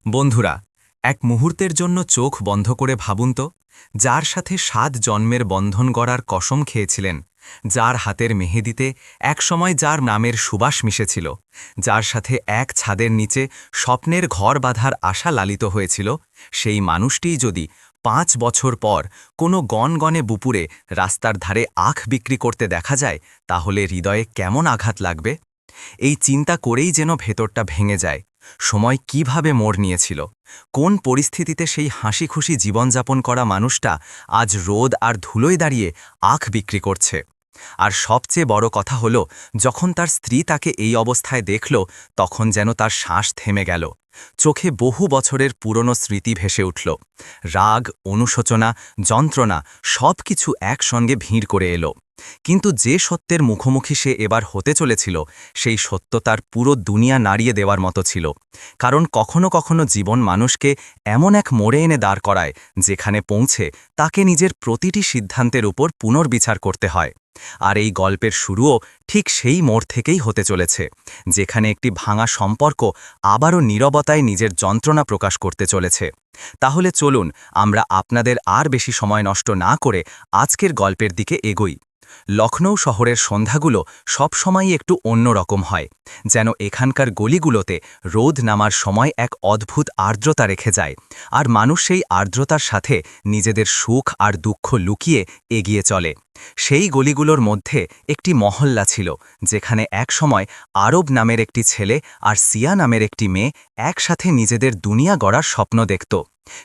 বন্ধুরা, এক মুহূর্তের জন্য চোখ বন্ধ করে ভাবুন তো, যার সাথে ৭ জন্মের বন্ধন গড়ার কসম খেয়েছিলেন, যার হাতের মেহেদিতে একসময় যার নামের সুবাস মিশেছিল, যার সাথে এক ছাদের নিচে স্বপ্নের ঘর বাঁধার আশা লালিত হয়েছিল, সেই মানুষটিই যদি ৫ বছর পর কোনো গনগনে বুপুরে রাস্তার ধারে আখ বিক্রি করতে দেখা যায়, তাহলে হৃদয়ে কেমন আঘাত লাগবে? এই চিন্তা করেই যেন ভেতরটা ভেঙে যায়। সময় কিভাবে মোড় নিয়েছিল, কোন পরিস্থিতিতে সেই হাসিখুশি জীবনযাপন করা মানুষটা আজ রোদ আর ধুলোয় দাঁড়িয়ে আখ বিক্রি করছে। আর সবচেয়ে বড় কথা হলো, যখন তার স্ত্রী তাকে এই অবস্থায় দেখল, তখন যেন তার শ্বাস থেমে গেল। চোখে বহু বছরের পুরনো স্মৃতি ভেসে উঠল। রাগ, অনুশোচনা, যন্ত্রণা সব কিছু একসঙ্গে ভিড় করে এলো। কিন্তু যে সত্যের মুখোমুখি সে এবার হতে চলেছিল, সেই সত্য তার পুরো দুনিয়া নাড়িয়ে দেওয়ার মতো ছিল। কারণ কখনো কখনো জীবন মানুষকে এমন এক মোড়ে এনে দাঁড় করায়, যেখানে পৌঁছে তাকে নিজের প্রতিটি সিদ্ধান্তের উপর পুনর্বিচার করতে হয়। আর এই গল্পের শুরুও ঠিক সেই মোড় থেকেই হতে চলেছে, যেখানে একটি ভাঙা সম্পর্ক আবারও নীরবতায় নিজের যন্ত্রণা প্রকাশ করতে চলেছে। তাহলে চলুন আমরা আপনাদের আর বেশি সময় নষ্ট না করে আজকের গল্পের দিকে এগোই। লখনৌ শহরের সন্ধ্যাগুলো সবসময়ই একটু অন্যরকম হয়, যেন এখানকার গলিগুলোতে রোদ নামার সময় এক অদ্ভুত আর্দ্রতা রেখে যায়, আর মানুষ সেই আর্দ্রতার সাথে নিজেদের সুখ আর দুঃখ লুকিয়ে এগিয়ে চলে। সেই গলিগুলোর মধ্যে একটি মহল্লা ছিল, যেখানে একসময় আরব নামের একটি ছেলে আর সিয়া নামের একটি মেয়ে একসাথে নিজেদের দুনিয়া গড়ার স্বপ্ন দেখত।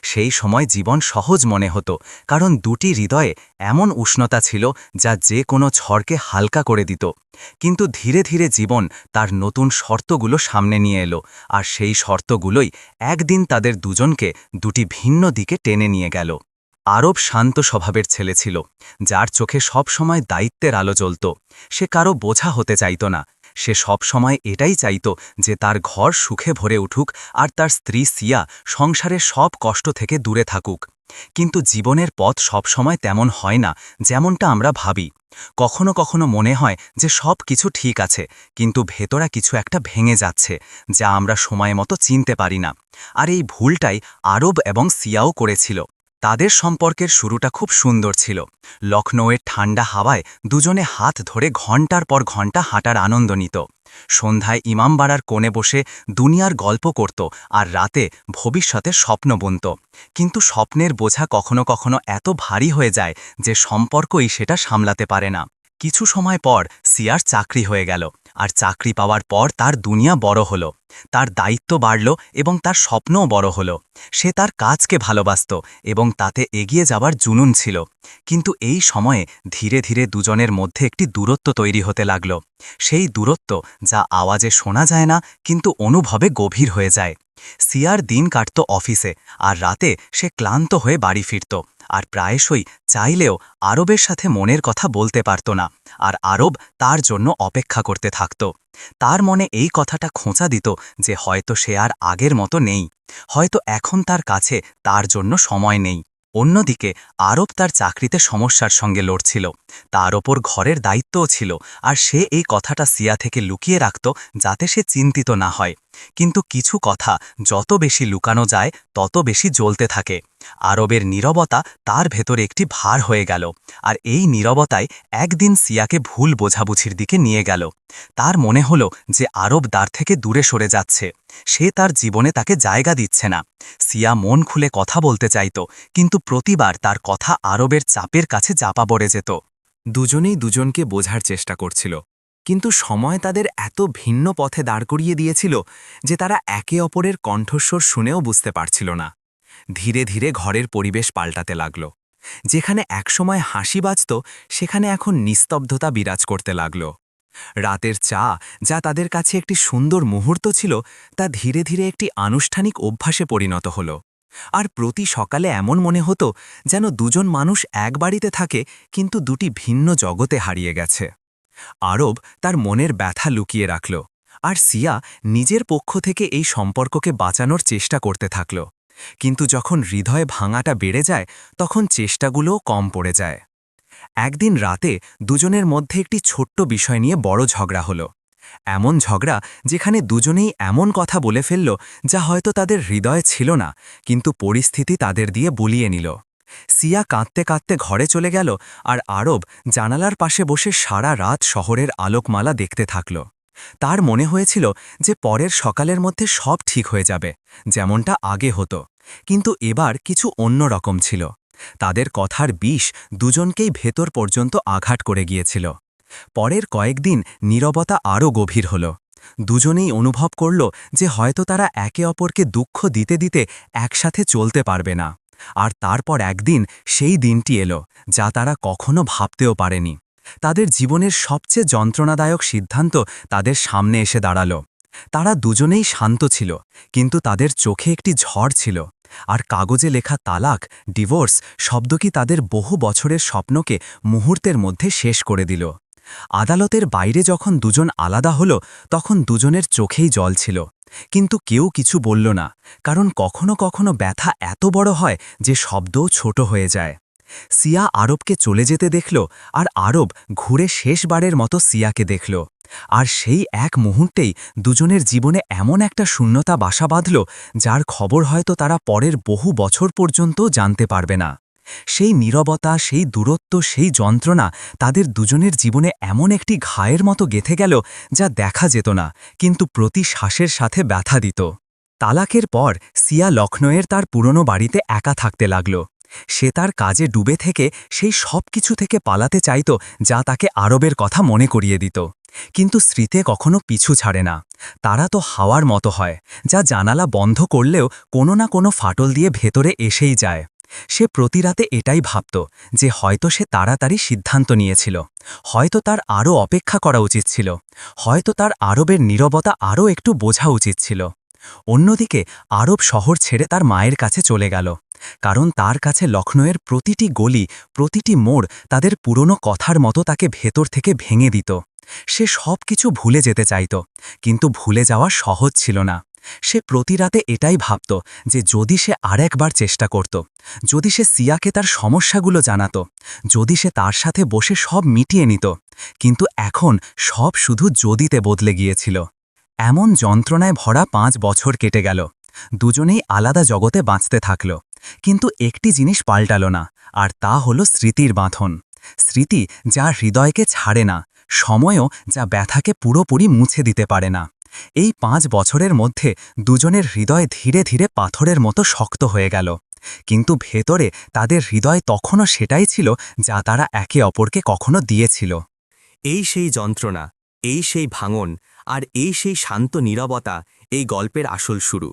সেই সময় জীবন সহজ মনে হতো, কারণ দুটি হৃদয়ে এমন উষ্ণতা ছিল যা যে কোনো ঝড়কে হালকা করে দিত। কিন্তু ধীরে ধীরে জীবন তার নতুন শর্তগুলো সামনে নিয়ে এলো, আর সেই শর্তগুলোই একদিন তাদের দুজনকে দুটি ভিন্ন দিকে টেনে নিয়ে গেল। আরব শান্ত স্বভাবের ছেলে ছিল, যার চোখে সব সময় দায়িত্বের আলো জ্বলত। সে কারো বোঝা হতে চাইত না। সে সব সময় এটাই চাইত যে তার ঘর সুখে ভরে উঠুক, আর তার স্ত্রী সিয়া সংসারের সব কষ্ট থেকে দূরে থাকুক। কিন্তু জীবনের পথ সবসময় তেমন হয় না যেমনটা আমরা ভাবি। কখনো কখনো মনে হয় যে সব কিছু ঠিক আছে, কিন্তু ভেতরা কিছু একটা ভেঙে যাচ্ছে, যা আমরা সময় মতো চিনতে পারি না। আর এই ভুলটাই আরব এবং সিয়াও করেছিল। তাদের সম্পর্কের শুরুটা খুব সুন্দর ছিল। লখনৌয়ের ঠান্ডা হাওয়ায় দুজনে হাত ধরে ঘণ্টার পর ঘণ্টা হাঁটার আনন্দ নিত। সন্ধ্যায় ইমামবাড়ার কোণে বসে দুনিয়ার গল্প করত, আর রাতে ভবিষ্যতের স্বপ্ন বুনত। কিন্তু স্বপ্নের বোঝা কখনো কখনো এত ভারী হয়ে যায় যে সম্পর্কই সেটা সামলাতে পারে না। কিছু সময় পর সিয়ার চাকরি হয়ে গেল, আর চাকরি পাওয়ার পর তার দুনিয়া বড় হলো। তার দায়িত্ব বাড়ল এবং তার স্বপ্নও বড় হলো। সে তার কাজকে ভালোবাসত এবং তাতে এগিয়ে যাবার জুনুন ছিল। কিন্তু এই সময়ে ধীরে ধীরে দুজনের মধ্যে একটি দূরত্ব তৈরি হতে লাগল। সেই দূরত্ব যা আওয়াজে শোনা যায় না, কিন্তু অনুভবে গভীর হয়ে যায়। সিয়ার দিন কাটত অফিসে, আর রাতে সে ক্লান্ত হয়ে বাড়ি ফিরত। আর প্রায়শই চাইলেও আরবের সাথে মনের কথা বলতে পারত না, আর আরব তার জন্য অপেক্ষা করতে থাকত। তার মনে এই কথাটা খোঁচা দিত যে হয়তো সে আর আগের মতো নেই, হয়তো এখন তার কাছে তার জন্য সময় নেই। অন্যদিকে আরব তার চাকরিতে সমস্যার সঙ্গে লড়ছিল। তার ওপর ঘরের দায়িত্বও ছিল, আর সে এই কথাটা সিয়া থেকে লুকিয়ে রাখত, যাতে সে চিন্তিত না হয়। কিন্তু কিছু কথা যত বেশি লুকানো যায়, তত বেশি জ্বলতে থাকে। আরবের নীরবতা তার ভেতরে একটি ভার হয়ে গেল, আর এই নীরবতায় একদিন সিয়াকে ভুল বোঝাবুঝির দিকে নিয়ে গেল। তার মনে হলো যে আরব দ্বার থেকে দূরে সরে যাচ্ছে, সে তার জীবনে তাকে জায়গা দিচ্ছে না। সিয়া মন খুলে কথা বলতে চাইত, কিন্তু প্রতিবার তার কথা আরবের চাপের কাছে চাপা পড়ে যেত। দুজনেই দুজনকে বোঝার চেষ্টা করছিল, কিন্তু সময় তাদের এত ভিন্ন পথে দাঁড় করিয়ে দিয়েছিল যে তারা একে অপরের কণ্ঠস্বর শুনেও বুঝতে পারছিল না। ধীরে ধীরে ঘরের পরিবেশ পাল্টাতে লাগল। যেখানে একসময় হাসি বাজত, সেখানে এখন নিস্তব্ধতা বিরাজ করতে লাগল। রাতের চা, যা তাদের কাছে একটি সুন্দর মুহূর্ত ছিল, তা ধীরে ধীরে একটি আনুষ্ঠানিক অভ্যাসে পরিণত হল। আর প্রতি সকালে এমন মনে হতো যেন দুজন মানুষ এক বাড়িতে থাকে, কিন্তু দুটি ভিন্ন জগতে হারিয়ে গেছে। আরব তার মনের ব্যথা লুকিয়ে রাখল, আর সিয়া নিজের পক্ষ থেকে এই সম্পর্ককে বাঁচানোর চেষ্টা করতে থাকল। কিন্তু যখন হৃদয় ভাঙাটা বেড়ে যায়, তখন চেষ্টাগুলোও কম পড়ে যায়। একদিন রাতে দুজনের মধ্যে একটি ছোট্ট বিষয় নিয়ে বড় ঝগড়া হলো। এমন ঝগড়া যেখানে দুজনেই এমন কথা বলে ফেলল যা হয়তো তাদের হৃদয়ে ছিল না, কিন্তু পরিস্থিতি তাদের দিয়ে বুলিয়ে নিল। সিয়া কাঁদতে কাঁদতে ঘরে চলে গেল, আর আরব জানালার পাশে বসে সারা রাত শহরের আলোকমালা দেখতে থাকল। তার মনে হয়েছিল যে পরের সকালের মধ্যে সব ঠিক হয়ে যাবে, যেমনটা আগে হতো। কিন্তু এবার কিছু অন্য রকম ছিল। তাদের কথার বিষ দুজনকেই ভেতর পর্যন্ত আঘাত করে গিয়েছিল। পরের কয়েকদিন নীরবতা আরও গভীর হল। দুজনেই অনুভব করল যে হয়তো তারা একে অপরকে দুঃখ দিতে দিতে একসাথে চলতে পারবে না। আর তারপর একদিন সেই দিনটি এলো যা তারা কখনো ভাবতেও পারেনি। তাদের জীবনের সবচেয়ে যন্ত্রণাদায়ক সিদ্ধান্ত তাদের সামনে এসে দাঁড়ালো। তারা দুজনেই শান্ত ছিল, কিন্তু তাদের চোখে একটি ঝড় ছিল। আর কাগজে লেখা তালাক, ডিভোর্স শব্দ কি তাদের বহু বছরের স্বপ্নকে মুহূর্তের মধ্যে শেষ করে দিল। আদালতের বাইরে যখন দুজন আলাদা হলো, তখন দুজনের চোখেই জল ছিল। কিন্তু কেউ কিছু বলল না, কারণ কখনো কখনো ব্যথা এত বড় হয় যে শব্দও ছোট হয়ে যায়। সিয়া আরবকে চলে যেতে দেখল, আর আরব ঘুরে শেষবারের মতো সিয়াকে দেখল। আর সেই এক মুহূর্তেই দুজনের জীবনে এমন একটা শূন্যতা বাসা বাঁধল, যার খবর হয়তো তারা পরের বহু বছর পর্যন্ত জানতে পারবে না। সেই নীরবতা, সেই দূরত্ব, সেই যন্ত্রণা তাদের দুজনের জীবনে এমন একটি ঘায়ের মতো গেঁথে গেল যা দেখা যেত না, কিন্তু প্রতি শ্বাসের সাথে ব্যথা দিত। তালাকের পর সিয়া লখনৌয়ের তার পুরনো বাড়িতে একা থাকতে লাগল। সে তার কাজে ডুবে থেকে সেই সব কিছু থেকে পালাতে চাইত যা তাকে আরবের কথা মনে করিয়ে দিত। কিন্তু স্মৃতি কখনো পিছু ছাড়ে না। তারা তো হাওয়ার মতো হয়, যা জানালা বন্ধ করলেও কোনো না কোনো ফাটল দিয়ে ভেতরে এসেই যায়। সে প্রতি রাতে এটাই ভাবত যে হয়তো সে তাড়াতাড়ি সিদ্ধান্ত নিয়েছিল, হয়তো তার আরও অপেক্ষা করা উচিত ছিল, হয়তো তার আরবের নীরবতা আরও একটু বোঝা উচিত ছিল। অন্যদিকে আরব শহর ছেড়ে তার মায়ের কাছে চলে গেল, কারণ তার কাছে লখনৌয়ের প্রতিটি গলি, প্রতিটি মোড় তাদের পুরনো কথার মতো তাকে ভেতর থেকে ভেঙে দিত। সে সব কিছু ভুলে যেতে চাইত, কিন্তু ভুলে যাওয়া সহজ ছিল না। সে প্রতি রাতে এটাই ভাবত যে যদি সে আরেকবার চেষ্টা করত, যদি সে সিয়াকে তার সমস্যাগুলো জানাত, যদি সে তার সাথে বসে সব মিটিয়ে নিত। কিন্তু এখন সব শুধু যদিতে বদলে গিয়েছিল। এমন যন্ত্রণায় ভরা 5 বছর কেটে গেল। দুজনেই আলাদা জগতে বাঁচতে থাকল, কিন্তু একটি জিনিস পাল্টাল না, আর তা হল স্মৃতির বাঁধন। স্মৃতি যা হৃদয়কে ছাড়ে না, সময়ও যা ব্যথাকে পুরোপুরি মুছে দিতে পারে না। এই 5 বছরের মধ্যে দুজনের হৃদয় ধীরে ধীরে পাথরের মতো শক্ত হয়ে গেল, কিন্তু ভেতরে তাদের হৃদয় তখনও সেটাই ছিল যা তারা একে অপরকে কখনো দিয়েছিল। এই সেই যন্ত্রণা, এই সেই ভাঙন, আর এই সেই শান্ত নীরবতা এই গল্পের আসল শুরু,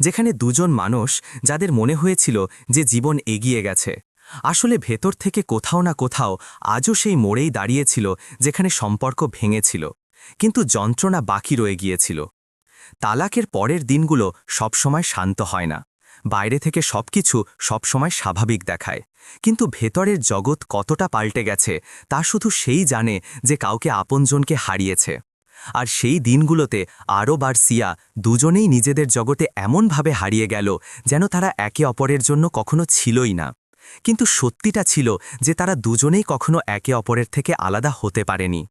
যেখানে দুজন মানুষ যাদের মনে হয়েছিল যে জীবন এগিয়ে গেছে, আসলে ভেতর থেকে কোথাও না কোথাও আজও সেই মোড়েই দাঁড়িয়েছিল যেখানে সম্পর্ক ভেঙেছিল, কিন্তু যন্ত্রণা বাকি রয়ে গিয়েছিল। তালাকের পরের দিনগুলো সবসময় শান্ত হয় না। বাইরে থেকে সবকিছু সবসময় স্বাভাবিক দেখায়, কিন্তু ভেতরের জগৎ কতটা পাল্টে গেছে তা শুধু সেই জানে যে কাউকে আপনজনকে হারিয়েছে। আর সেই দিনগুলোতে আরব আর সিয়া দুজনেই নিজেদের জগতে এমনভাবে হারিয়ে গেল যেন তারা একে অপরের জন্য কখনো ছিলই না। কিন্তু সত্যিটা ছিল যে তারা দুজনেই কখনো একে অপরের থেকে আলাদা হতে পারেনি।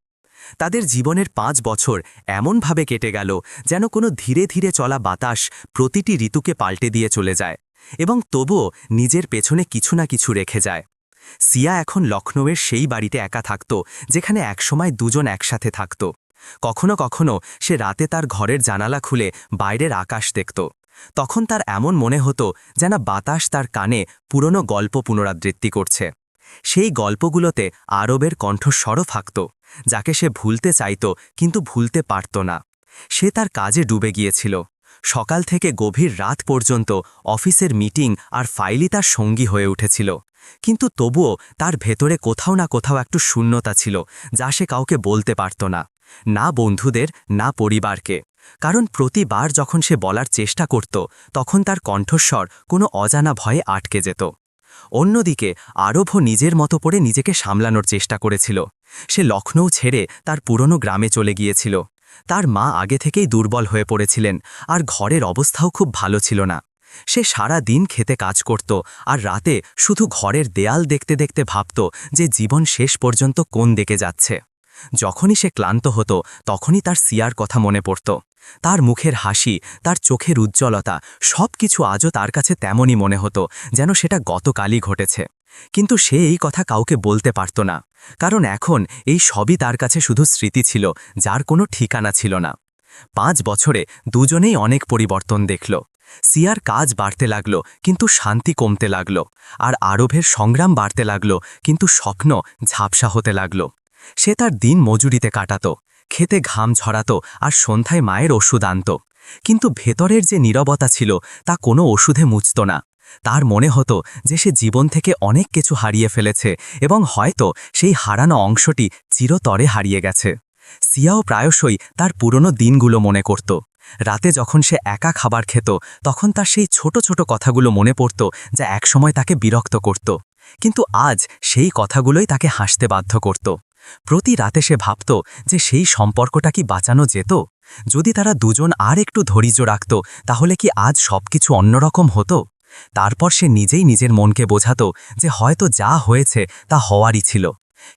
তাদের জীবনের 5 বছর এমনভাবে কেটে গেল যেন কোনো ধীরে ধীরে চলা বাতাস প্রতিটি ঋতুকে পাল্টে দিয়ে চলে যায়, এবং তবুও নিজের পেছনে কিছু না কিছু রেখে যায়। সিয়া এখন লখনৌয়ের সেই বাড়িতে একা থাকত যেখানে একসময় দুজন একসাথে থাকত। কখনো কখনো সে রাতে তার ঘরের জানালা খুলে বাইরের আকাশ দেখত। তখন তার এমন মনে হতো যেন বাতাস তার কানে পুরনো গল্প পুনরাবৃত্তি করছে। সেই গল্পগুলোতে আরবের কণ্ঠস্বরও থাকত, যাকে সে ভুলতে চাইত কিন্তু ভুলতে পারত না। সে তার কাজে ডুবে গিয়েছিল। সকাল থেকে গভীর রাত পর্যন্ত অফিসের মিটিং আর ফাইলই তার সঙ্গী হয়ে উঠেছিল, কিন্তু তবুও তার ভেতরে কোথাও না কোথাও একটু শূন্যতা ছিল যা সে কাউকে বলতে পারত না, না বন্ধুদের, না পরিবারকে। কারণ প্রতিবার যখন সে বলার চেষ্টা করত তখন তার কণ্ঠস্বর কোনো অজানা ভয়ে আটকে যেত। অন্যদিকে আরবও নিজের মতো করে নিজেকে সামলানোর চেষ্টা করেছিল। সে লখনৌ ছেড়ে তার পুরনো গ্রামে চলে গিয়েছিল। তার মা আগে থেকেই দুর্বল হয়ে পড়েছিলেন, আর ঘরের অবস্থাও খুব ভালো ছিল না। সে সারা দিন খেতে কাজ করত, আর রাতে শুধু ঘরের দেয়াল দেখতে দেখতে ভাবত যে জীবন শেষ পর্যন্ত কোন দিকে যাচ্ছে। যখনই সে ক্লান্ত হতো তখনই তার সিয়ার কথা মনে পড়ত। তার মুখের হাসি, তার চোখের উজ্জ্বলতা, সব কিছু আজও তার কাছে তেমনই মনে হতো যেন সেটা গতকালই ঘটেছে। কিন্তু সে এই কথা কাউকে বলতে পারত না, কারণ এখন এই সবই তার কাছে শুধু স্মৃতি ছিল, যার কোনো ঠিকানা ছিল না। 5 বছরে দুজনেই অনেক পরিবর্তন দেখল। সিয়ার কাজ বাড়তে লাগল, কিন্তু শান্তি কমতে লাগল, আর আরবের সংগ্রাম বাড়তে লাগল, কিন্তু স্বপ্ন ঝাপসা হতে লাগল। সে তার দিন মজুরিতে কাটাত, খেতে ঘাম ঝরাতো আর সন্ধ্যায় মায়ের ওষুধ আনত। কিন্তু ভেতরের যে নীরবতা ছিল তা কোনো ওষুধে মুছত না। তার মনে হতো যে সে জীবন থেকে অনেক কিছু হারিয়ে ফেলেছে এবং হয়তো সেই হারানো অংশটি চিরতরে হারিয়ে গেছে। সিয়াও প্রায়শই তার পুরনো দিনগুলো মনে করত। রাতে যখন সে একা খাবার খেত তখন তার সেই ছোট ছোট কথাগুলো মনে পড়ত যা একসময় তাকে বিরক্ত করত। কিন্তু আজ সেই কথাগুলোই তাকে হাসতে বাধ্য করত। প্রতি রাতে সে ভাবত যে সেই সম্পর্কটা কি বাঁচানো যেত। যদি তারা দুজন আর একটু ধৈর্য রাখত তাহলে কি আজ সবকিছু অন্যরকম হতো। তারপর সে নিজেই নিজের মনকে বোঝাত যে হয়তো যা হয়েছে তা হওয়ারই ছিল।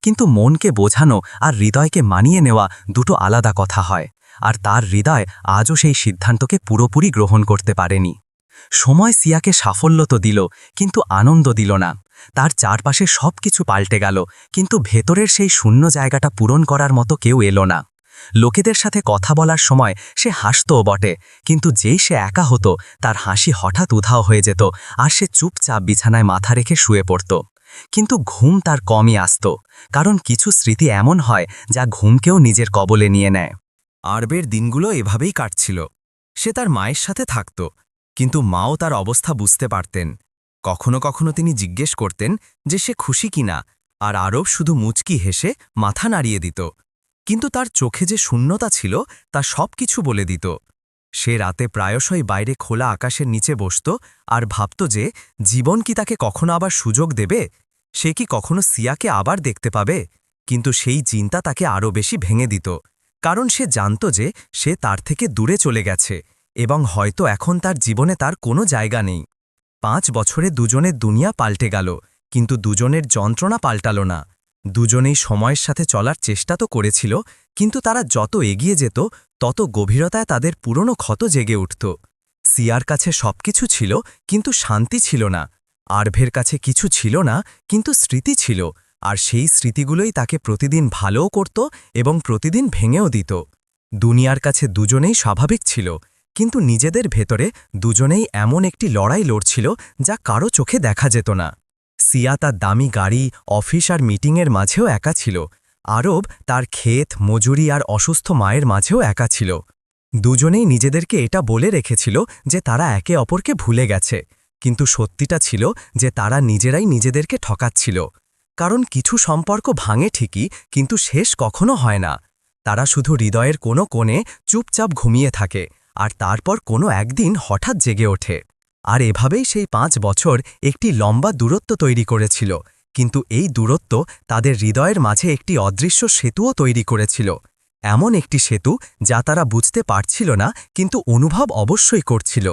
কিন্তু মনকে বোঝানো আর হৃদয়কে মানিয়ে নেওয়া দুটো আলাদা কথা হয়, আর তার হৃদয় আজও সেই সিদ্ধান্তকে পুরোপুরি গ্রহণ করতে পারেনি। সময় সিয়াকে সাফল্য তো দিল, কিন্তু আনন্দ দিল না। তার চারপাশে সব কিছু পাল্টে গেল, কিন্তু ভেতরের সেই শূন্য জায়গাটা পূরণ করার মতো কেউ এলো না। লোকেদের সাথে কথা বলার সময় সে হাসতও বটে, কিন্তু যেই সে একা হতো তার হাসি হঠাৎ উধাও হয়ে যেত, আর সে চুপচাপ বিছানায় মাথা রেখে শুয়ে পড়ত। কিন্তু ঘুম তার কমই আসত, কারণ কিছু স্মৃতি এমন হয় যা ঘুমকেও নিজের কবলে নিয়ে নেয়। আরবের দিনগুলো এভাবেই কাটছিল। সে তার মায়ের সাথে থাকত, কিন্তু মাও তার অবস্থা বুঝতে পারতেন। কখনো কখনো তিনি জিজ্ঞেস করতেন যে সে খুশি কিনা, আর আরব শুধু মুচকি হেসে মাথা নাড়িয়ে দিত। কিন্তু তার চোখে যে শূন্যতা ছিল তা সব কিছু বলে দিত। সে রাতে প্রায়শই বাইরে খোলা আকাশের নিচে বসত আর ভাবত যে জীবন কি তাকে কখনো আবার সুযোগ দেবে, সে কি কখনো সিয়াকে আবার দেখতে পাবে। কিন্তু সেই চিন্তা তাকে আরও বেশি ভেঙে দিত, কারণ সে জানত যে সে তার থেকে দূরে চলে গেছে এবং হয়তো এখন তার জীবনে তার কোনো জায়গা নেই। 5 বছরে দুজনের দুনিয়া পাল্টে গেল, কিন্তু দুজনের যন্ত্রণা পাল্টালো না। দুজনেই সময়ের সাথে চলার চেষ্টা তো করেছিল, কিন্তু তারা যত এগিয়ে যেত তত গভীরতায় তাদের পুরনো ক্ষত জেগে উঠত। সিয়ার কাছে সবকিছু ছিল, কিন্তু শান্তি ছিল না। আরভের কাছে কিছু ছিল না, কিন্তু স্মৃতি ছিল, আর সেই স্মৃতিগুলোই তাকে প্রতিদিন ভালোও করত এবং প্রতিদিন ভেঙেও দিত। দুনিয়ার কাছে দুজনেই স্বাভাবিক ছিল, কিন্তু নিজেদের ভেতরে দুজনেই এমন একটি লড়াই লড়ছিল যা কারো চোখে দেখা যেত না। সিয়া তার দামি গাড়ি, অফিস আর মিটিংয়ের মাঝেও একা ছিল। আরব তার ক্ষেত, মজুরি আর অসুস্থ মায়ের মাঝেও একা ছিল। দুজনেই নিজেদেরকে এটা বলে রেখেছিল যে তারা একে অপরকে ভুলে গেছে, কিন্তু সত্যিটা ছিল যে তারা নিজেরাই নিজেদেরকে ঠকাচ্ছিল। কারণ কিছু সম্পর্ক ভাঙে ঠিকই, কিন্তু শেষ কখনো হয় না। তারা শুধু হৃদয়ের কোনো কোণে চুপচাপ ঘুমিয়ে থাকে, আর তারপর কোনো একদিন হঠাৎ জেগে ওঠে। আর এভাবেই সেই 5 বছর একটি লম্বা দূরত্ব তৈরি করেছিল, কিন্তু এই দূরত্ব তাদের হৃদয়ের মাঝে একটি অদৃশ্য সেতুও তৈরি করেছিল। এমন একটি সেতু যা তারা বুঝতে পারছিল না, কিন্তু অনুভব অবশ্যই করছিল।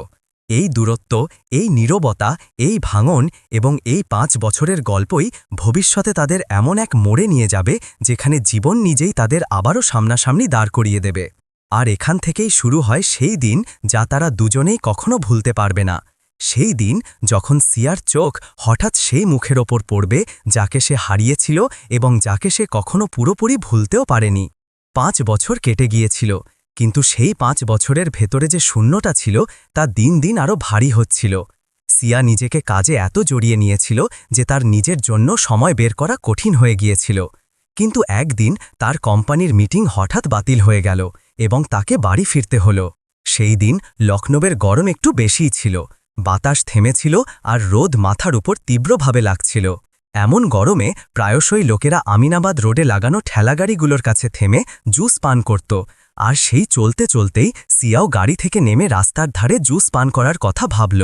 এই দূরত্ব, এই নীরবতা, এই ভাঙন এবং এই 5 বছরের গল্পই ভবিষ্যতে তাদের এমন এক মোড়ে নিয়ে যাবে যেখানে জীবন নিজেই তাদের আবারও সামনাসামনি দাঁড় করিয়ে দেবে। আর এখান থেকেই শুরু হয় সেই দিন যা তারা দুজনেই কখনো ভুলতে পারবে না। সেই দিন যখন সিয়ার চোখ হঠাৎ সেই মুখের ওপর পড়বে যাকে সে হারিয়েছিল এবং যাকে সে কখনো পুরোপুরি ভুলতেও পারেনি। 5 বছর কেটে গিয়েছিল, কিন্তু সেই 5 বছরের ভেতরে যে শূন্যতা ছিল তা দিন দিন আরও ভারী হচ্ছিল। সিয়া নিজেকে কাজে এত জড়িয়ে নিয়েছিল যে তার নিজের জন্য সময় বের করা কঠিন হয়ে গিয়েছিল। কিন্তু একদিন তার কোম্পানির মিটিং হঠাৎ বাতিল হয়ে গেল এবং তাকে বাড়ি ফিরতে হল। সেই দিন লখনৌয়ের গরম একটু বেশিই ছিল, বাতাস থেমেছিল আর রোদ মাথার উপর তীব্রভাবে লাগছিল। এমন গরমে প্রায়শই লোকেরা আমিনাবাদ রোডে লাগানো ঠেলাগাড়িগুলোর কাছে থেমে জুস পান করত, আর সেই চলতে চলতেই সিয়াও গাড়ি থেকে নেমে রাস্তার ধারে জুস পান করার কথা ভাবল।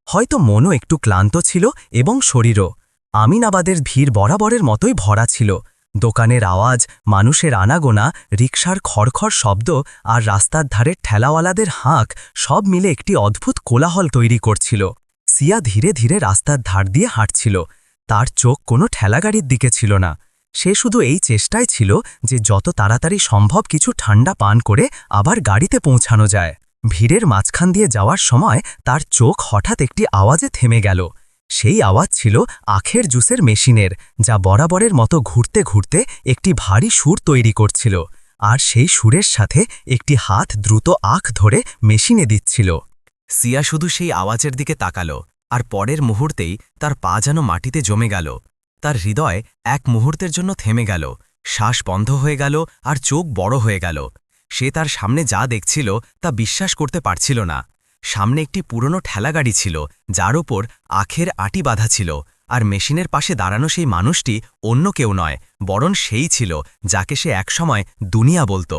হয়তো মনও একটু ক্লান্ত ছিল এবং শরীরও। আমিনাবাদের ভিড় বরাবরের মতোই ভরা ছিল। দোকানের আওয়াজ, মানুষের আনাগোনা, রিকশার খড়খড় শব্দ আর রাস্তার ধারের ঠেলাওয়ালাদের হাঁক সব মিলে একটি অদ্ভুত কোলাহল তৈরি করছিল। সিয়া ধীরে ধীরে রাস্তার ধার দিয়ে হাঁটছিল। তার চোখ কোনো ঠেলাগাড়ির দিকে ছিল না। সে শুধু এই চেষ্টায় ছিল যে যত তাড়াতাড়ি সম্ভব কিছু ঠান্ডা পান করে আবার গাড়িতে পৌঁছানো যায়। ভিড়ের মাঝখান দিয়ে যাওয়ার সময় তার চোখ হঠাৎ একটি আওয়াজে থেমে গেল। সেই আওয়াজ ছিল আখের জুসের মেশিনের, যা বরাবরের মতো ঘুরতে ঘুরতে একটি ভারী সুর তৈরি করছিল, আর সেই সুরের সাথে একটি হাত দ্রুত আখ ধরে মেশিনে দিচ্ছিল। সিয়া শুধু সেই আওয়াজের দিকে তাকালো, আর পরের মুহূর্তেই তার পা যেন মাটিতে জমে গেল। তার হৃদয় এক মুহূর্তের জন্য থেমে গেল, শ্বাস বন্ধ হয়ে গেল, আর চোখ বড় হয়ে গেল। সে তার সামনে যা দেখছিল তা বিশ্বাস করতে পারছিল না। সামনে একটি পুরনো ঠেলাগাড়ি ছিল, যার ওপর আখের আটি বাঁধা ছিল, আর মেশিনের পাশে দাঁড়ানো সেই মানুষটি অন্য কেউ নয়, বরং সেই ছিল যাকে সে একসময় দুনিয়া বলত।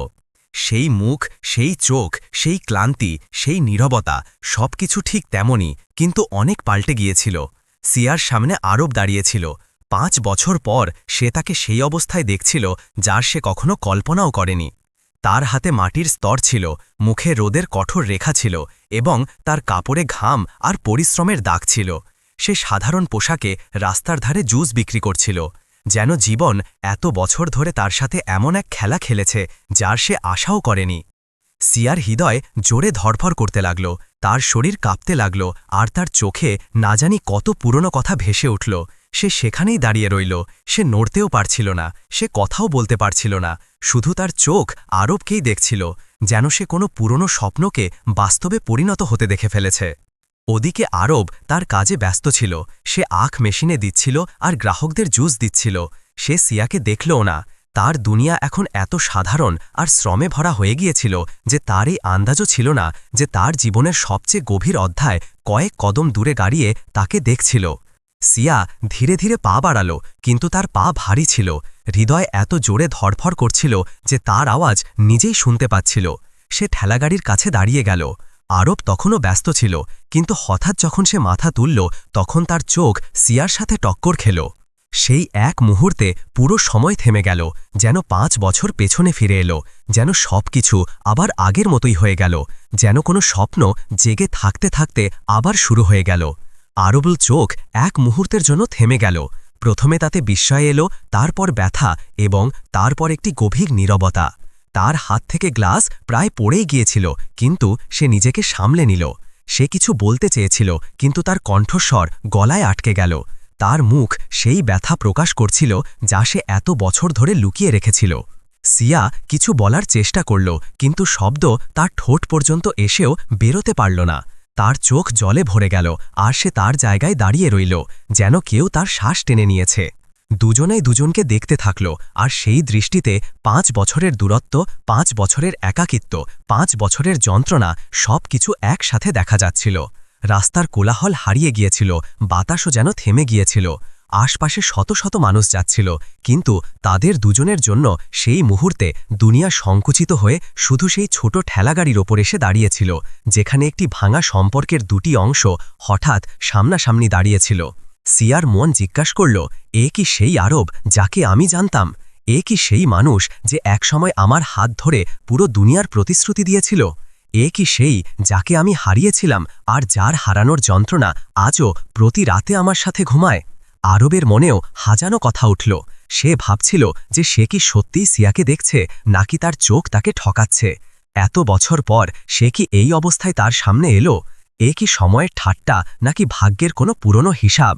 সেই মুখ, সেই চোখ, সেই ক্লান্তি, সেই নীরবতা, সবকিছু ঠিক তেমনই, কিন্তু অনেক পাল্টে গিয়েছিল। সিয়ার সামনে আরব দাঁড়িয়েছিল। 5 বছর পর সে তাকে সেই অবস্থায় দেখছিল যার সে কখনো কল্পনাও করেনি। তার হাতে মাটির স্তর ছিল, মুখে রোদের কঠোর রেখা ছিল, এবং তার কাপড়ে ঘাম আর পরিশ্রমের দাগ ছিল। সে সাধারণ পোশাকে রাস্তার ধারে জুস বিক্রি করছিল, যেন জীবন এত বছর ধরে তার সাথে এমন এক খেলা খেলেছে যার সে আশাও করেনি। সিয়ার হৃদয় জোরে ধড়ফড় করতে লাগল, তার শরীর কাঁপতে লাগল, আর তার চোখে না জানি কত পুরনো কথা ভেসে উঠল। সে সেখানেই দাঁড়িয়ে রইল। সে নড়তেও পারছিল না, সে কথাও বলতে পারছিল না, শুধু তার চোখ আরবকেই দেখছিল, যেন সে কোনো পুরনো স্বপ্নকে বাস্তবে পরিণত হতে দেখে ফেলেছে। ওদিকে আরব তার কাজে ব্যস্ত ছিল। সে আখ মেশিনে দিচ্ছিল আর গ্রাহকদের জুস দিচ্ছিল। সে সিয়াকে দেখলও না। তার দুনিয়া এখন এত সাধারণ আর শ্রমে ভরা হয়ে গিয়েছিল যে তার এই আন্দাজও ছিল না যে তার জীবনের সবচেয়ে গভীর অধ্যায় কয়েক কদম দূরে দাঁড়িয়ে তাকে দেখছিল। সিয়া ধীরে ধীরে পা বাড়াল, কিন্তু তার পা ভারী ছিল। হৃদয় এত জোরে ধড়ফড় করছিল যে তার আওয়াজ নিজেই শুনতে পাচ্ছিল। সে ঠেলাগাড়ির কাছে দাঁড়িয়ে গেল। আরব তখনও ব্যস্ত ছিল, কিন্তু হঠাৎ যখন সে মাথা তুলল তখন তার চোখ সিয়ার সাথে টক্কর খেল। সেই এক মুহূর্তে পুরো সময় থেমে গেল, যেন 5 বছর পেছনে ফিরে এলো, যেন সবকিছু আবার আগের মতোই হয়ে গেল, যেন কোনো স্বপ্ন জেগে থাকতে থাকতে আবার শুরু হয়ে গেল। আরবুল চোখ এক মুহূর্তের জন্য থেমে গেল। প্রথমে তাতে বিস্ময় এলো, তারপর ব্যথা, এবং তারপর একটি গভীর নীরবতা। তার হাত থেকে গ্লাস প্রায় পড়েই গিয়েছিল, কিন্তু সে নিজেকে সামলে নিল। সে কিছু বলতে চেয়েছিল, কিন্তু তার কণ্ঠস্বর গলায় আটকে গেল। তার মুখ সেই ব্যথা প্রকাশ করছিল যা সে এত বছর ধরে লুকিয়ে রেখেছিল। সিয়া কিছু বলার চেষ্টা করল, কিন্তু শব্দ তার ঠোঁট পর্যন্ত এসেও বেরোতে পারল না। তার চোখ জলে ভরে গেল, আর সে তার জায়গায় দাঁড়িয়ে রইল, যেন কেউ তার শ্বাস টেনে নিয়েছে। দুজনেই দুজনকে দেখতে থাকল, আর সেই দৃষ্টিতে 5 বছরের দূরত্ব, 5 বছরের একাকিত্ব, 5 বছরের যন্ত্রণা সব কিছু একসাথে দেখা যাচ্ছিল। রাস্তার কোলাহল হারিয়ে গিয়েছিল, বাতাসও যেন থেমে গিয়েছিল। আশপাশে শত শত মানুষ যাচ্ছিল, কিন্তু তাদের দুজনের জন্য সেই মুহূর্তে দুনিয়া সংকুচিত হয়ে শুধু সেই ছোট ঠেলাগাড়ির ওপর এসে দাঁড়িয়েছিল, যেখানে একটি ভাঙা সম্পর্কের দুটি অংশ হঠাৎ সামনাসামনি দাঁড়িয়েছিল। সিয়ার মন জিজ্ঞাসা করল, এ কি সেই আরব যাকে আমি জানতাম? এ কি সেই মানুষ যে একসময় আমার হাত ধরে পুরো দুনিয়ার প্রতিশ্রুতি দিয়েছিল? এ কি সেই যাকে আমি হারিয়েছিলাম, আর যার হারানোর যন্ত্রণা আজও প্রতি রাতে আমার সাথে ঘুমায়? আরবের মনেও হাজানো কথা উঠল। সে ভাবছিল যে সে কি সত্যিই সিয়াকে দেখছে, নাকি তার চোখ তাকে ঠকাচ্ছে। এত বছর পর সে কি এই অবস্থায় তার সামনে এলো? এ কি সময়ের ঠাট্টা, নাকি ভাগ্যের কোনো পুরনো হিসাব?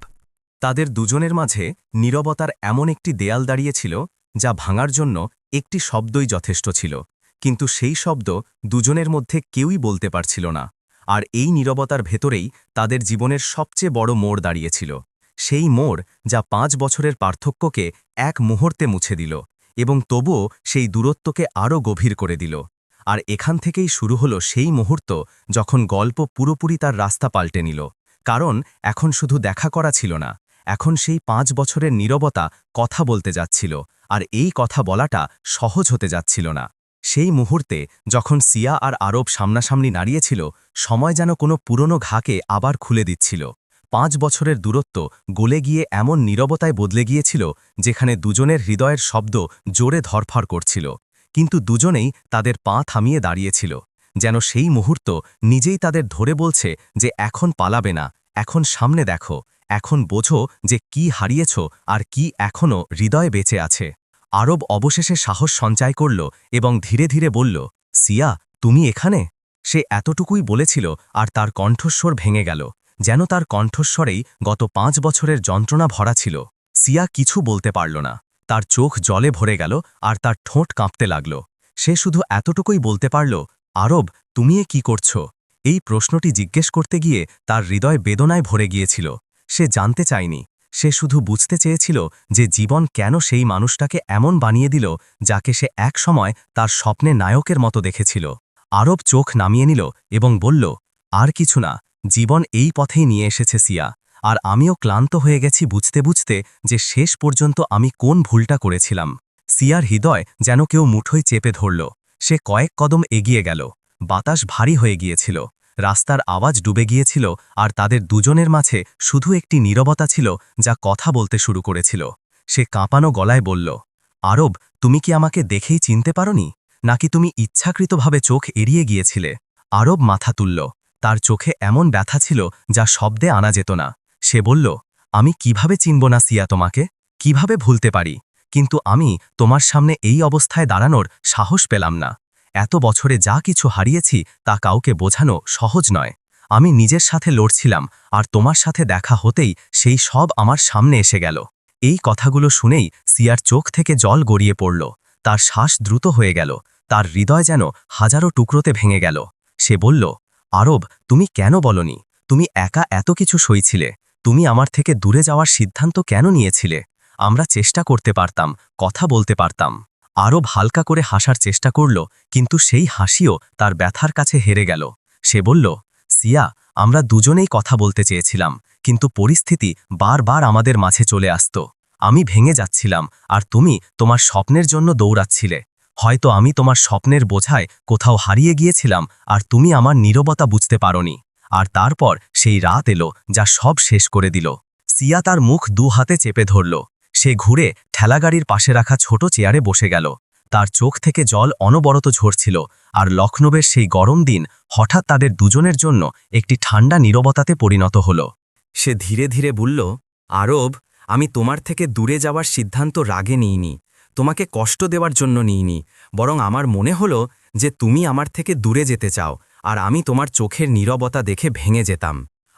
তাদের দুজনের মাঝে নীরবতার এমন একটি দেয়াল দাঁড়িয়েছিল যা ভাঙার জন্য একটি শব্দই যথেষ্ট ছিল, কিন্তু সেই শব্দ দুজনের মধ্যে কেউই বলতে পারছিল না। আর এই নীরবতার ভেতরেই তাদের জীবনের সবচেয়ে বড় মোড় দাঁড়িয়েছিল, সেই মোড় যা 5 বছরের পার্থক্যকে এক মুহূর্তে মুছে দিল, এবং তবুও সেই দূরত্বকে আরও গভীর করে দিল। আর এখান থেকেই শুরু হলো সেই মুহূর্ত যখন গল্প পুরোপুরি তার রাস্তা পাল্টে নিল। কারণ এখন শুধু দেখা করা ছিল না, এখন সেই 5 বছরের নীরবতা কথা বলতে যাচ্ছিল, আর এই কথা বলাটা সহজ হতে যাচ্ছিল না। সেই মুহূর্তে যখন সিয়া আর আরব সামনাসামনি দাঁড়িয়েছিল, সময় যেন কোনো পুরনো ঘাকে আবার খুলে দিচ্ছিল। 5 বছরের দূরত্ব গলে গিয়ে এমন নীরবতায় বদলে গিয়েছিল যেখানে দুজনের হৃদয়ের শব্দ জোরে ধরফর করছিল, কিন্তু দুজনেই তাদের পা থামিয়ে দাঁড়িয়েছিল, যেন সেই মুহূর্ত নিজেই তাদের ধরে বলছে যে এখন পালাবে না, এখন সামনে দেখো, এখন বোঝো যে কি হারিয়েছ আর কি এখনও হৃদয়ে বেঁচে আছে। আরব অবশেষে সাহস সঞ্চয় করল এবং ধীরে ধীরে বলল, সিয়া, তুমি এখানে? সে এতটুকুই বলেছিল আর তার কণ্ঠস্বর ভেঙে গেল, যেন তার কণ্ঠস্বরেই গত 5 বছরের যন্ত্রণা ভরা ছিল। সিয়া কিছু বলতে পারল না। তার চোখ জলে ভরে গেল আর তার ঠোঁট কাঁপতে লাগল। সে শুধু এতটুকুই বলতে পারল, আরব, তুমি এ কি করছো? এই প্রশ্নটি জিজ্ঞেস করতে গিয়ে তার হৃদয় বেদনায় ভরে গিয়েছিল। সে জানতে চায়নি, সে শুধু বুঝতে চেয়েছিল যে জীবন কেন সেই মানুষটাকে এমন বানিয়ে দিল যাকে সে এক সময় তার স্বপ্নে নায়কের মতো দেখেছিল। আরব চোখ নামিয়ে নিল এবং বলল, আর কিছু না, জীবন এই পথেই নিয়ে এসেছে সিয়া, আর আমিও ক্লান্ত হয়ে গেছি বুঝতে বুঝতে যে শেষ পর্যন্ত আমি কোন ভুলটা করেছিলাম। সিয়ার হৃদয় যেন কেউ মুঠোয় চেপে ধরল। সে কয়েক কদম এগিয়ে গেল। বাতাস ভারী হয়ে গিয়েছিল, রাস্তার আওয়াজ ডুবে গিয়েছিল, আর তাদের দুজনের মাঝে শুধু একটি নীরবতা ছিল যা কথা বলতে শুরু করেছিল। সে কাঁপানো গলায় বলল, আরব, তুমি কি আমাকে দেখেই চিনতে পারোনি, নাকি তুমি ইচ্ছাকৃতভাবে চোখ এড়িয়ে গিয়েছিলে? আরব মাথা তুলল। তার চোখে এমন ব্যথা ছিল যা শব্দে আনা যেত না। সে বলল, আমি কিভাবে চিনব না সিয়া তোমাকে? কিভাবে ভুলতে পারি? কিন্তু আমি তোমার সামনে এই অবস্থায় দাঁড়ানোর সাহস পেলাম না। এত বছরে যা কিছু হারিয়েছি তা কাউকে বোঝানো সহজ নয়। আমি নিজের সাথে লড়ছিলাম, আর তোমার সাথে দেখা হতেই সেই সব আমার সামনে এসে গেল। এই কথাগুলো শুনেই সিয়ার চোখ থেকে জল গড়িয়ে পড়ল। তার শ্বাস দ্রুত হয়ে গেল, তার হৃদয় যেন হাজারো টুকরোতে ভেঙে গেল। সে বলল, আরব, তুমি কেন বলনি? তুমি একা এত কিছু সইছিলে। তুমি আমার থেকে দূরে যাওয়ার সিদ্ধান্ত কেন নিয়েছিলে? আমরা চেষ্টা করতে পারতাম, কথা বলতে পারতাম। আরব হালকা করে হাসার চেষ্টা করল, কিন্তু সেই হাসিও তার ব্যথার কাছে হেরে গেল। সে বলল, সিয়া, আমরা দুজনেই কথা বলতে চেয়েছিলাম, কিন্তু পরিস্থিতি বারবার আমাদের মাঝে চলে আসত। আমি ভেঙে যাচ্ছিলাম, আর তুমি তোমার স্বপ্নের জন্য দৌড়াচ্ছিলে। হয়তো আমি তোমার স্বপ্নের বোঝায় কোথাও হারিয়ে গিয়েছিলাম, আর তুমি আমার নীরবতা বুঝতে পারোনি। আর তারপর সেই রাত এলো যা সব শেষ করে দিল। সিয়া তার মুখ 2 হাতে চেপে ধরল। সে ঘুরে ঠেলাগাড়ির পাশে রাখা ছোট চেয়ারে বসে গেল। তার চোখ থেকে জল অনবরত ঝরছিল, আর লখনৌয়ের সেই গরম দিন হঠাৎ তাদের দুজনের জন্য একটি ঠান্ডা নীরবতাতে পরিণত হল। সে ধীরে ধীরে বলল, আরব, আমি তোমার থেকে দূরে যাওয়ার সিদ্ধান্ত রাগে নিইনি, তোমাকে কষ্ট দেওয়ার জন্য নিইনি, বরং আমার মনে হলো যে তুমি আমার থেকে দূরে যেতে চাও, আর আমি তোমার চোখের নীরবতা দেখে ভেঙে যেতাম।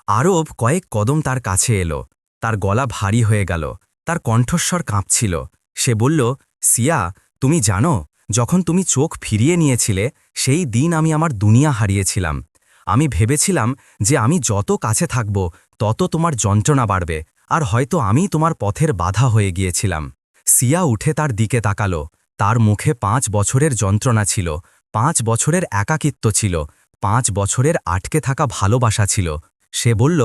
আরব কয়েক কদম তার কাছে এলো। তার গলা ভারী হয়ে গেল, তার কণ্ঠস্বর কাঁপছিল। সে বলল, সিয়া, তুমি জানো, যখন তুমি চোখ ফিরিয়ে নিয়েছিলে সেই দিন আমি আমার দুনিয়া হারিয়েছিলাম। আমি ভেবেছিলাম যে আমি যত কাছে থাকব তত তোমার যন্ত্রণা বাড়বে, আর হয়তো আমি তোমার পথের বাধা হয়ে গিয়েছিলাম। সিয়া উঠে তার দিকে তাকালো। তার মুখে 5 বছরের যন্ত্রণা ছিল, 5 বছরের একাকিত্ব ছিল, 5 বছরের আটকে থাকা ভালোবাসা ছিল। সে বলল,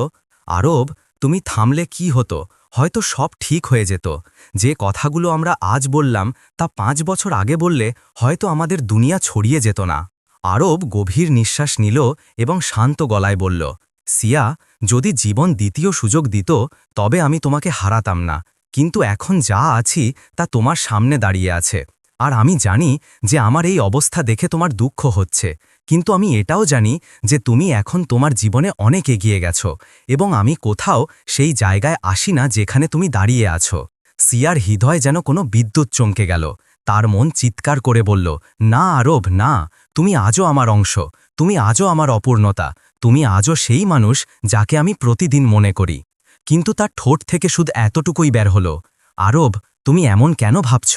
আরব, তুমি থামলে কি হতো? হয়তো সব ঠিক হয়ে যেত। যে কথাগুলো আমরা আজ বললাম তা 5 বছর আগে বললে হয়তো আমাদের দুনিয়া ছড়িয়ে যেত না। আরব গভীর নিঃশ্বাস নিল এবং শান্ত গলায় বলল, সিয়া, যদি জীবন দ্বিতীয় সুযোগ দিত তবে আমি তোমাকে হারাতাম না, কিন্তু এখন যা আছি তা তোমার সামনে দাঁড়িয়ে আছে। আর আমি জানি যে আমার এই অবস্থা দেখে তোমার দুঃখ হচ্ছে, কিন্তু আমি এটাও জানি যে তুমি এখন তোমার জীবনে অনেক এগিয়ে গেছো, এবং আমি কোথাও সেই জায়গায় আসি না যেখানে তুমি দাঁড়িয়ে আছো। সিয়ার হৃদয় যেন কোনো বিদ্যুৎ চমকে গেল। তার মন চিৎকার করে বলল, না আরব, না, তুমি আজও আমার অংশ, তুমি আজও আমার অপূর্ণতা, তুমি আজও সেই মানুষ যাকে আমি প্রতিদিন মনে করি। কিন্তু তার ঠোঁট থেকে শুধু এতটুকুই বের হলো, আরব, তুমি এমন কেন ভাবছ?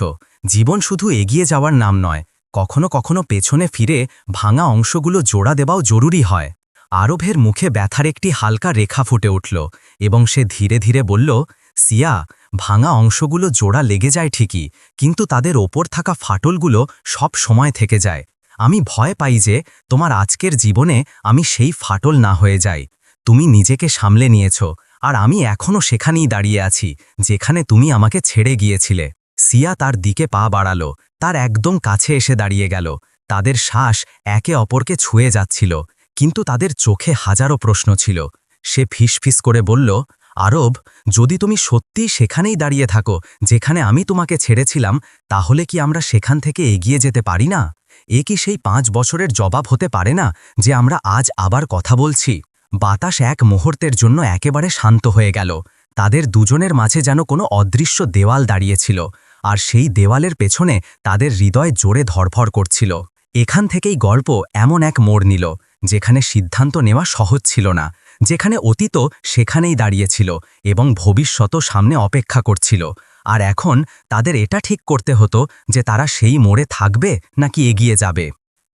জীবন শুধু এগিয়ে যাওয়ার নাম নয়, কখনো কখনো পেছনে ফিরে ভাঙা অংশগুলো জোড়া দেওয়াও জরুরি হয়। আরবের মুখে ব্যথার একটি হালকা রেখা ফুটে উঠল, এবং সে ধীরে ধীরে বলল, সিয়া, ভাঙা অংশগুলো জোড়া লেগে যায় ঠিকই, কিন্তু তাদের ওপর থাকা ফাটলগুলো সব সময় থেকে যায়। আমি ভয় পাই যে তোমার আজকের জীবনে আমি সেই ফাটল না হয়ে যাই। তুমি নিজেকে সামলে নিয়েছ, আর আমি এখনও সেখানেই দাঁড়িয়ে আছি যেখানে তুমি আমাকে ছেড়ে গিয়েছিলে। সিয়া তার দিকে পা বাড়ালো, তার একদম কাছে এসে দাঁড়িয়ে গেল। তাদের শ্বাস একে অপরকে ছুঁয়ে যাচ্ছিল, কিন্তু তাদের চোখে হাজারো প্রশ্ন ছিল। সে ফিসফিস করে বলল, আরব, যদি তুমি সত্যিই সেখানেই দাঁড়িয়ে থাকো যেখানে আমি তোমাকে ছেড়েছিলাম, তাহলে কি আমরা সেখান থেকে এগিয়ে যেতে পারি না? এ কি সেই 5 বছরের জবাব হতে পারে না যে আমরা আজ আবার কথা বলছি? বাতাস এক মুহূর্তের জন্য একেবারে শান্ত হয়ে গেল। তাদের দুজনের মাঝে যেন কোনো অদৃশ্য দেওয়াল দাঁড়িয়েছিল, আর সেই দেওয়ালের পেছনে তাদের হৃদয় জোরে ধড়ফড় করছিল। এখান থেকেই গল্প এমন এক মোড় নিল যেখানে সিদ্ধান্ত নেওয়া সহজ ছিল না, যেখানে অতীত সেখানেই দাঁড়িয়েছিল এবং ভবিষ্যৎও সামনে অপেক্ষা করছিল। আর এখন তাদের এটা ঠিক করতে হতো যে তারা সেই মোড়ে থাকবে নাকি এগিয়ে যাবে।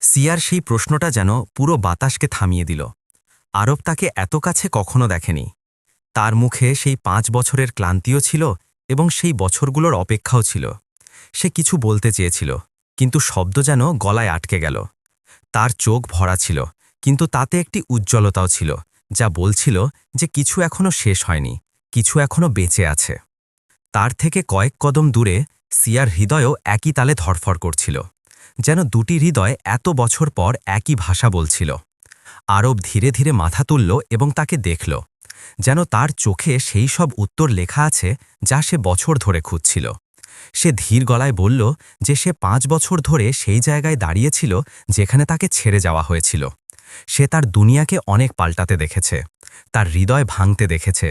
সিয়ার সেই প্রশ্নটা যেন পুরো বাতাসকে থামিয়ে দিল। আরব তাকে এত কাছে কখনো দেখেনি। তার মুখে সেই 5 বছরের ক্লান্তিও ছিল এবং সেই বছরগুলোর অপেক্ষাও ছিল। সে কিছু বলতে চেয়েছিল, কিন্তু শব্দ যেন গলায় আটকে গেল। তার চোখ ভরা ছিল, কিন্তু তাতে একটি উজ্জ্বলতাও ছিল, যা বলছিল যে কিছু এখনো শেষ হয়নি, কিছু এখনো বেঁচে আছে। তার থেকে কয়েক কদম দূরে সিয়ার হৃদয়ও একই তালে ধড়ফড় করছিল, যেন দুটি হৃদয় এত বছর পর একই ভাষা বলছিল। আরব ধীরে ধীরে মাথা তুলল এবং তাকে দেখল, যেন তার চোখে সেই সব উত্তর লেখা আছে যা সে বছর ধরে খুঁজছিল। সে ধীর গলায় বলল যে সে 5 বছর ধরে সেই জায়গায় দাঁড়িয়েছিল যেখানে তাকে ছেড়ে যাওয়া হয়েছিল। সে তার দুনিয়াকে অনেক পাল্টাতে দেখেছে, তার হৃদয় ভাঙতে দেখেছে,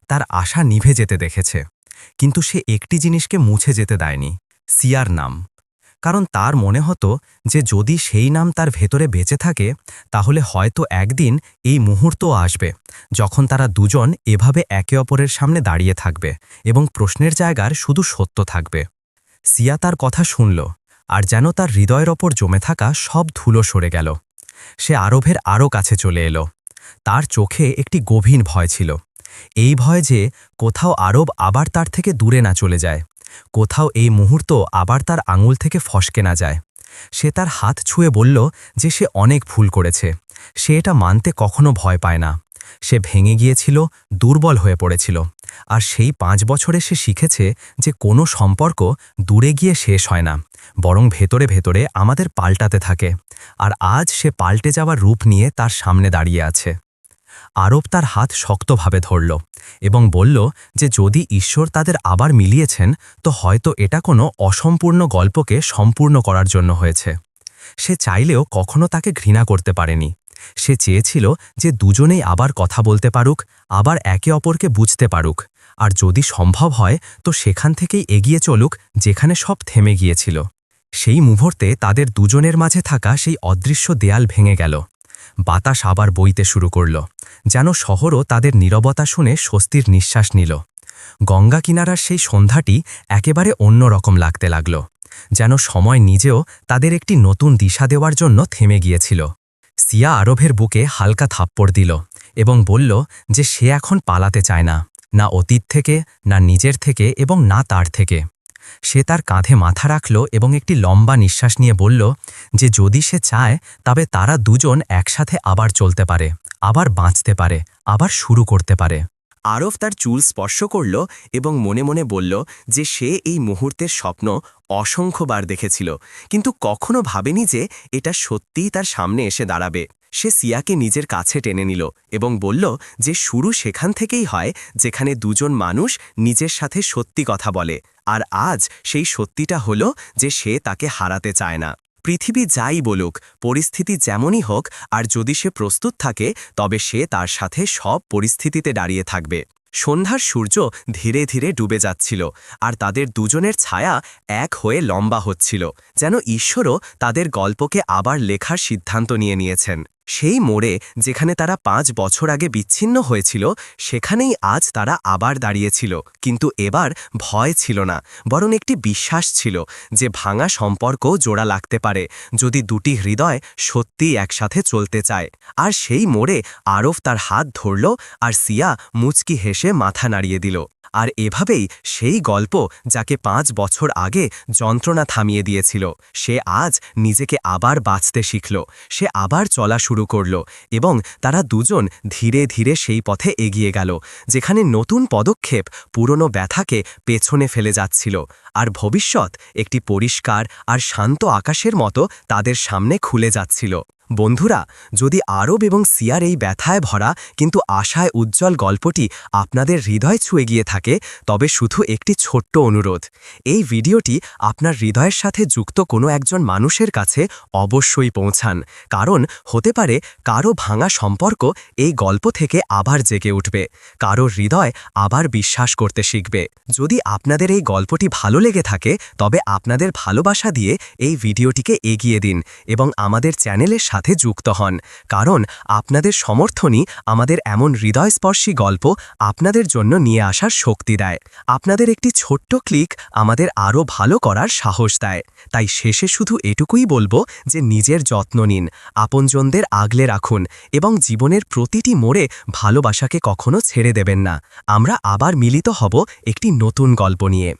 তার আশা নিভে যেতে দেখেছে, কিন্তু সে একটি জিনিসকে মুছে যেতে দেয়নি, সিয়ার নাম। কারণ তার মনে হতো যে যদি সেই নাম তার ভেতরে বেঁচে থাকে, তাহলে হয়তো একদিন এই মুহূর্তও আসবে যখন তারা দুজন এভাবে একে অপরের সামনে দাঁড়িয়ে থাকবে এবং প্রশ্নের জায়গার শুধু সত্য থাকবে। সিয়া তার কথা শুনল, আর যেন তার হৃদয়ের ওপর জমে থাকা সব ধুলো সরে গেল। সে আরবের আরও কাছে চলে এলো। তার চোখে একটি গভীর ভয় ছিল, এই ভয় যে কোথাও আরব আবার তার থেকে দূরে না চলে যায়, কোথাও এই মুহূর্ত আবার তার আঙুল থেকে ফসকে না যায়। সে তার হাত ছুঁয়ে বলল যে সে অনেক ভুল করেছে। সে এটা মানতে কখনো ভয় পায় না। সে ভেঙে গিয়েছিল, দুর্বল হয়ে পড়েছিল, আর সেই 5 বছরে সে শিখেছে যে কোনো সম্পর্ক দূরে গিয়ে শেষ হয় না, বরং ভেতরে ভেতরে আমাদের পাল্টাতে থাকে। আর আজ সে পাল্টে যাওয়ার রূপ নিয়ে তার সামনে দাঁড়িয়ে আছে। আরব তার হাত শক্তভাবে ধরল এবং বলল যে যদি ঈশ্বর তাদের আবার মিলিয়েছেন, তো হয়তো এটা কোনো অসম্পূর্ণ গল্পকে সম্পূর্ণ করার জন্য হয়েছে। সে চাইলেও কখনো তাকে ঘৃণা করতে পারেনি। সে চেয়েছিল যে দুজনেই আবার কথা বলতে পারুক, আবার একে অপরকে বুঝতে পারুক, আর যদি সম্ভব হয় তো সেখান থেকেই এগিয়ে চলুক যেখানে সব থেমে গিয়েছিল। সেই মুহূর্তে তাদের দুজনের মাঝে থাকা সেই অদৃশ্য দেয়াল ভেঙে গেল। বাতাস আবার বইতে শুরু করল, যেন শহরও তাদের নীরবতা শুনে স্বস্তির নিঃশ্বাস নিল। গঙ্গা কিনারার সেই সন্ধ্যাটি একেবারে অন্য রকম লাগতে লাগল, যেন সময় নিজেও তাদের একটি নতুন দিশা দেওয়ার জন্য থেমে গিয়েছিল। সিয়া আরবের বুকে হালকা থাপ্পড় দিল এবং বলল যে সে এখন পালাতে চায় না, না অতীত থেকে, না নিজের থেকে এবং না তার থেকে। সে তার কাঁধে মাথা রাখল এবং একটি লম্বা নিঃশ্বাস নিয়ে বলল যে যদি সে চায় তবে তারা দুজন একসাথে আবার চলতে পারে, আবার বাঁচতে পারে, আবার শুরু করতে পারে। আরব তার চুল স্পর্শ করল এবং মনে মনে বলল যে সে এই মুহূর্তের স্বপ্ন অসংখ্যবার দেখেছিল, কিন্তু কখনো ভাবেনি যে এটা সত্যিই তার সামনে এসে দাঁড়াবে। সে সিয়াকে নিজের কাছে টেনে নিল এবং বলল যে শুরু সেখান থেকেই হয় যেখানে দুজন মানুষ নিজের সাথে সত্যি কথা বলে। আর আজ সেই সত্যিটা হলো যে সে তাকে হারাতে চায় না। পৃথিবী যাই বলুক, পরিস্থিতি যেমনই হোক, আর যদি সে প্রস্তুত থাকে তবে সে তার সাথে সব পরিস্থিতিতে দাঁড়িয়ে থাকবে। সন্ধ্যার সূর্য ধীরে ধীরে ডুবে যাচ্ছিল, আর তাদের দুজনের ছায়া এক হয়ে লম্বা হচ্ছিল, যেন ঈশ্বরও তাদের গল্পকে আবার লেখার সিদ্ধান্ত নিয়েছেন। সেই মোড়ে যেখানে তারা 5 বছর আগে বিচ্ছিন্ন হয়েছিল, সেখানেই আজ তারা আবার দাঁড়িয়েছিল, কিন্তু এবার ভয় ছিল না, বরং একটি বিশ্বাস ছিল যে ভাঙা সম্পর্ক জোড়া লাগতে পারে যদি দুটি হৃদয় সত্যিই একসাথে চলতে চায়। আর সেই মোড়ে আরব তার হাত ধরল, আর সিয়া মুচকি হেসে মাথা নাড়িয়ে দিল। আর এভাবেই সেই গল্প যাকে 5 বছর আগে যন্ত্রণা থামিয়ে দিয়েছিল, সে আজ নিজেকে আবার বাঁচতে শিখল। সে আবার চলা শুরু করল এবং তারা দুজন ধীরে ধীরে সেই পথে এগিয়ে গেল যেখানে নতুন পদক্ষেপ পুরনো ব্যথাকে পেছনে ফেলে যাচ্ছিল, আর ভবিষ্যৎ একটি পরিষ্কার আর শান্ত আকাশের মতো তাদের সামনে খুলে যাচ্ছিল। বন্ধুরা, যদি আরব এবং সিয়ার এই ব্যথায় ভরা কিন্তু আশায় উজ্জ্বল গল্পটি আপনাদের হৃদয় ছুঁয়ে গিয়ে থাকে, তবে শুধু একটি ছোট্ট অনুরোধ। এই ভিডিওটি আপনার হৃদয়ের সাথে যুক্ত কোনো একজন মানুষের কাছে অবশ্যই পৌঁছান, কারণ হতে পারে কারো ভাঙা সম্পর্ক এই গল্প থেকে আবার জেগে উঠবে, কারো হৃদয় আবার বিশ্বাস করতে শিখবে। যদি আপনাদের এই গল্পটি ভালো লেগে থাকে, তবে আপনাদের ভালোবাসা দিয়ে এই ভিডিওটিকে এগিয়ে দিন এবং আমাদের চ্যানেলের সাথে যুক্ত হন, কারণ আপনাদের সমর্থনই আমাদের এমন হৃদয়স্পর্শী গল্প আপনাদের জন্য নিয়ে আসার শক্তি দেয়। আপনাদের একটি ছোট্ট ক্লিক আমাদের আরও ভালো করার সাহস দেয়। তাই শেষে শুধু এটুকুই বলবো যে নিজের যত্ন নিন, আপনজনদের আগলে রাখুন এবং জীবনের প্রতিটি মোড়ে ভালোবাসাকে কখনো ছেড়ে দেবেন না। আমরা আবার মিলিত হব একটি নতুন গল্প নিয়ে।